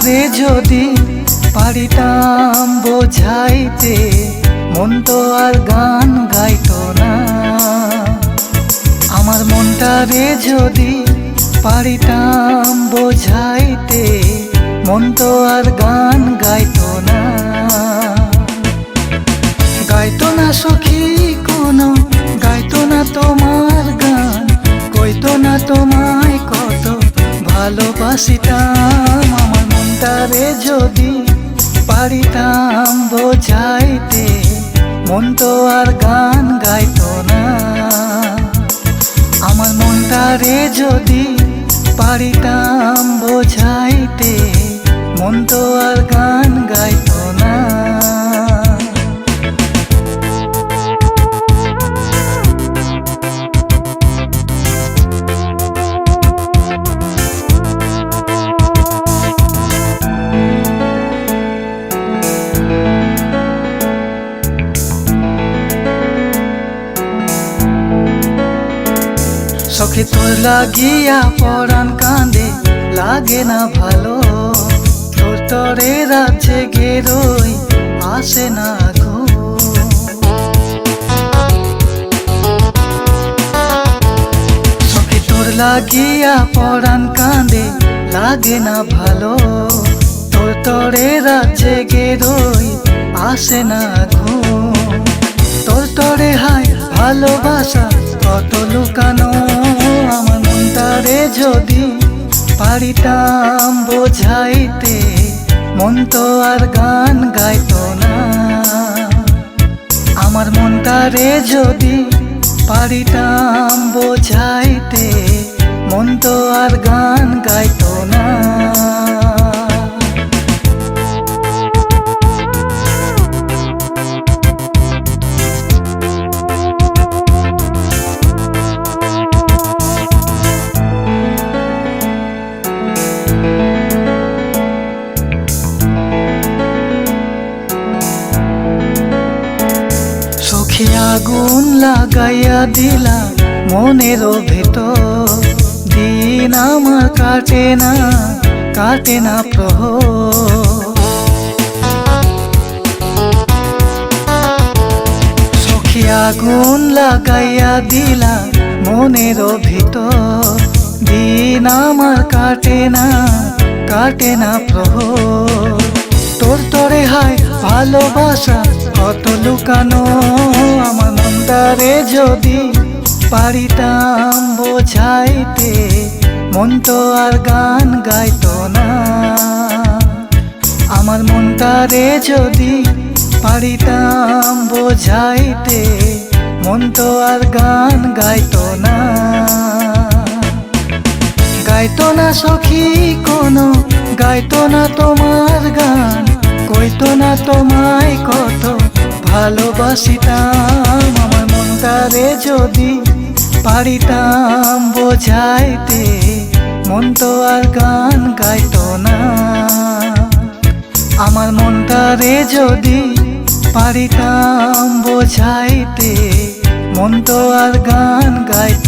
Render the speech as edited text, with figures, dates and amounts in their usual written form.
মনটারে যদি পারিতাম বোঝাইতে, মন তো আর গান গাইতো না। আমার মনটারে যদি পারিতাম বোঝাইতে, মন তো আর গান গাইতো না। গাইতো না সখী কোনো, গাইতো না তোমার গান, কইতো না তোমায় কত ভালোবাসিতাম। আমার মনটারে যদি পারিতাম বোঝাইতে, মন তো আর গান গাইতো না। আমার মনটারে যদি পারিতাম বোঝাইতে, মন তো আর গান গাইতো না। সখী তোর লাগিয়া পরাণ কাঁদে, লাগে না ভালো। তোর তরে রাজ্যে গেরোই আসে না গো। সখী তোর লাগিয়া পরাণ কাঁদে, লাগে না ভালো। তোর তরে রাজ্যে গেরোই আসে না গো। তোর তরে হায় ভালোবাসা কত লুকানো। আমার মনটারে যদি পারিতাম বোঝাইতে, মন তো আর গান গাইতো না। আমার মনটারে যদি পারিতাম বোঝাইতে, মন তো আর গান গাইতো না। আগুন লাগাইয়া দিলা মনেরও ভেতর, দিন আমার কাটে না, কাটে না প্রহর। সখী আগুন লাগাইয়া দিলা মনেরও ভিতর, দিন আমার কাটে না, কাটে না প্রহর। তোর তরে হায় ভালোবাসা কত লুকানো। আমার মনটারে যদি পারিতাম বোঝাইতে, মন তো আর গান গাইতো না। আমার মনটারে যদি পারিতাম বোঝাইতে, মন তো আর গান গাইতো না। গাইতো না সখী কোনো, গাইতো না তোমার গান, কইতো না তোমায় কত ভালোবাসিতাম। আমার মনটারে যদি পারিতাম বোঝাইতে, মন তো আর গান গাইতো না। আমার মনটারে যদি পারিতাম বোঝাইতে, মন তো আর গান গাইতো